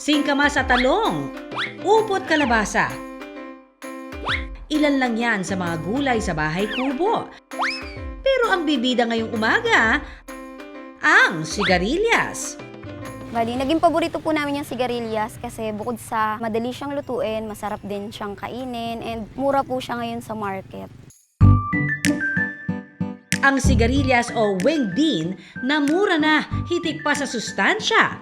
singkamas at talong, upot kalabasa. Ilan lang yan sa mga gulay sa bahay kubo. Pero ang bibida ngayong umaga, ang sigarilyas. Bali, naging paborito po namin yung sigarilyas kasi bukod sa madali siyang lutuin, masarap din siyang kainin, and mura po siya ngayon sa market. Ang sigarilyas o winged bean na mura na, hitik pa sa sustansya.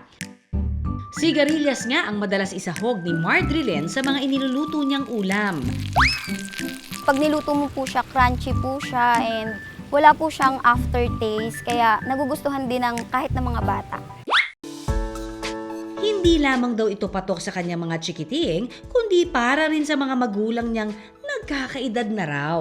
Sigarilyas nga ang madalas isahog ni Mardrilyn sa mga iniluluto niyang ulam. Pag niluto mo po siya, crunchy po siya, and wala po siyang aftertaste, kaya nagugustuhan din ng kahit ng mga bata. Hindi lamang daw ito patok sa kanyang mga chikiting, kundi para rin sa mga magulang niyang nagkakaedad na raw.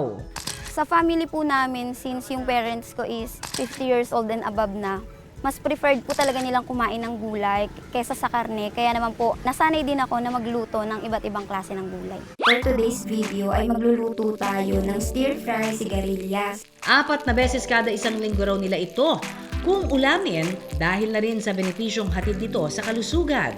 Sa family po namin, since yung parents ko is 50 years old and above na, mas preferred po talaga nilang kumain ng gulay kaysa sa karne. Kaya naman po, nasanay din ako na magluto ng iba't ibang klase ng gulay. For today's video ay magluluto tayo ng stir-fry sigarilyas. 4 na beses kada isang linggo raw nila ito kung ulamin dahil na rin sa benepisyong hatid nito sa kalusugan.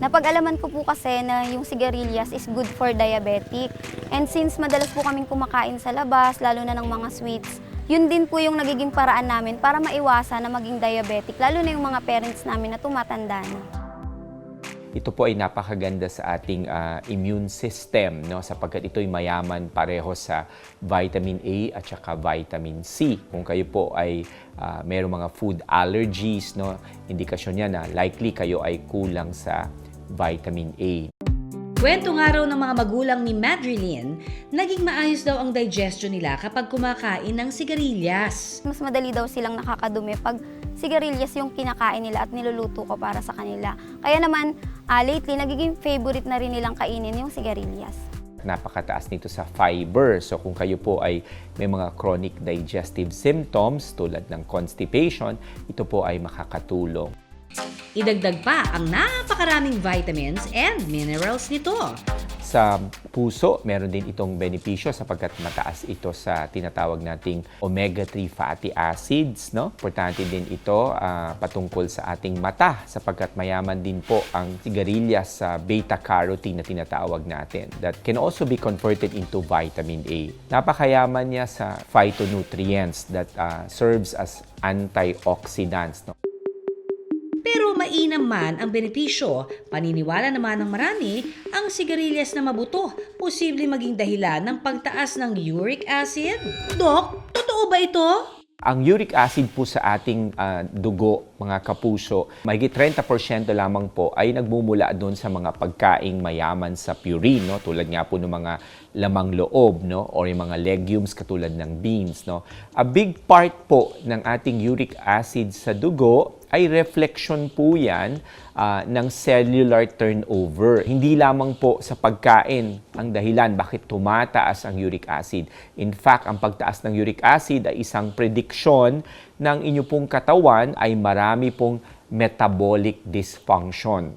Napag-alaman ko po kasi na yung sigarilyas is good for diabetic. And since madalas po kaming kumakain sa labas, lalo na ng mga sweets, yun din po yung nagiging paraan namin para maiwasan na maging diabetic, lalo na yung mga parents namin na tumatanda na. Ito po ay napakaganda sa ating immune system, no? Sapagkat ito'y mayaman pareho sa vitamin A at saka vitamin C. Kung kayo po ay mayroong mga food allergies, no? Indikasyon yan na likely kayo ay kulang sa vitamin A. Kwento nga raw ng mga magulang ni Mardrilyn, naging maayos daw ang digestion nila kapag kumakain ng sigarilyas. Mas madali daw silang nakakadumi pag sigarilyas yung kinakain nila at niluluto ko para sa kanila. Kaya naman, lately, nagiging favorite na rin nilang kainin yung sigarilyas. Napakataas nito sa fiber. So kung kayo po ay may mga chronic digestive symptoms tulad ng constipation, ito po ay makakatulong. Idagdag pa ang napakaraming vitamins and minerals nito. Sa puso, meron din itong benepisyo sapagkat mataas ito sa tinatawag nating omega-3 fatty acids, no? Importante din ito patungkol sa ating mata sapagkat mayaman din po ang sigarilyas sa beta-carotene na tinatawag natin that can also be converted into vitamin A. Napakayaman niya sa phytonutrients that serves as antioxidants, no? Pero mainam man ang benepisyo, paniniwala naman ng marami, ang sigarilyas na mabuto, posible maging dahilan ng pagtaas ng uric acid. Dok, totoo ba ito? Ang uric acid po sa ating dugo, mga kapuso, mahigit 30% lamang po ay nagmumula doon sa mga pagkaing mayaman sa purine, no? Tulad nga po ng mga lamang loob, no? Or yung mga legumes katulad ng beans, no? A big part po ng ating uric acid sa dugo ay reflection po yan ng cellular turnover. Hindi lamang po sa pagkain ang dahilan bakit tumataas ang uric acid. In fact, ang pagtaas ng uric acid ay isang prediksyon ng inyo pong katawan ay marami pong metabolic dysfunction.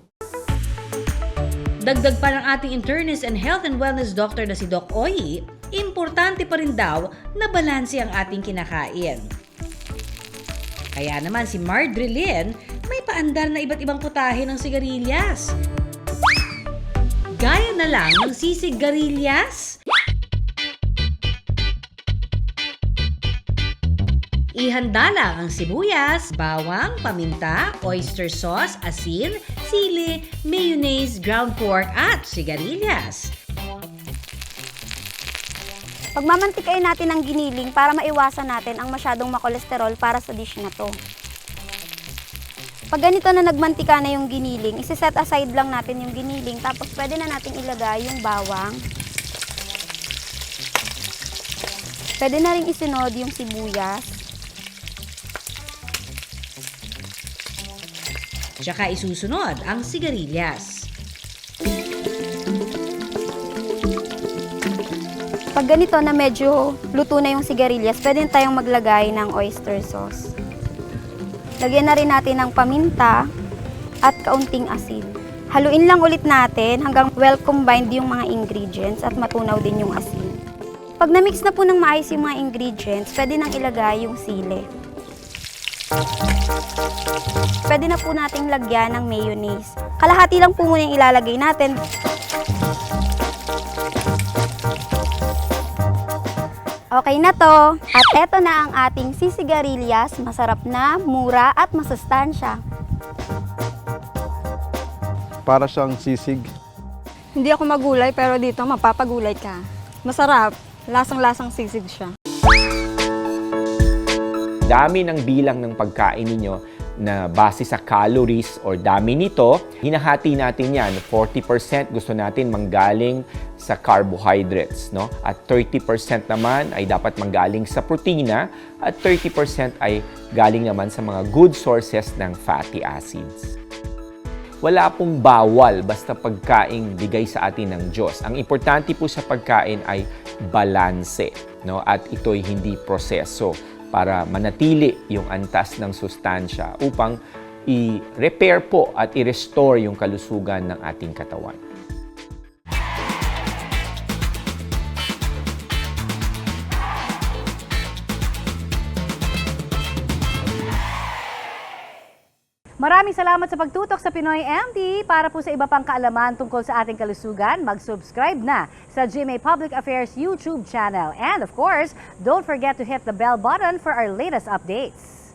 Dagdag pa ng ating internist and health and wellness doctor na si Doc Oyi, importante pa rin daw na balanse ang ating kinakain. Kaya naman si Mardrilyn may paandar na iba't ibang putahe ng sigarilyas. Gaya na lang ng sisigarillas. Ihanda lang ang sibuyas, bawang, paminta, oyster sauce, asin, sili, mayonnaise, ground pork at sigarilyas. Pagmamantikain natin ang giniling para maiwasan natin ang masyadong makolesterol para sa dish na to. Pag ganito na nagmantika na yung giniling, isi-set aside lang natin yung giniling, tapos pwede na natin ilagay yung bawang. Pwede na rin isunod yung sibuyas. Tsaka isusunod ang sigarilyas. Pag ganito na medyo luto na yung sigarilyas, pwede tayong maglagay ng oyster sauce. Lagyan na rin natin ng paminta at kaunting asin. Haluin lang ulit natin hanggang well combined yung mga ingredients at matunaw din yung asin. Pag na-mix na po ng maayos yung mga ingredients, pwede nang ilagay yung sili. Pwede na po nating lagyan ng mayonnaise. Kalahati lang po muna yung ilalagay natin. Okay na to. At eto na ang ating sisigarilyas. Masarap na, mura at masustansya. Para siyang sisig. Hindi ako magulay pero dito mapapagulay ka. Masarap. Lasang-lasang sisig siya. Dami ng bilang ng pagkain ninyo na base sa calories or dami nito, hinahati natin yan. 40% gusto natin manggaling sa carbohydrates, no? At 30% naman ay dapat manggaling sa protina at 30% ay galing naman sa mga good sources ng fatty acids. Wala pong bawal basta pagkain bigay sa atin ng Diyos. Ang importante po sa pagkain ay balanse, no? At ito'y hindi proseso para manatili yung antas ng sustansya upang i-repair po at i-restore yung kalusugan ng ating katawan. Maraming salamat sa pagtutok sa Pinoy MD. Para po sa iba pang kaalaman tungkol sa ating kalusugan, mag-subscribe na sa GMA Public Affairs YouTube channel. And of course, don't forget to hit the bell button for our latest updates.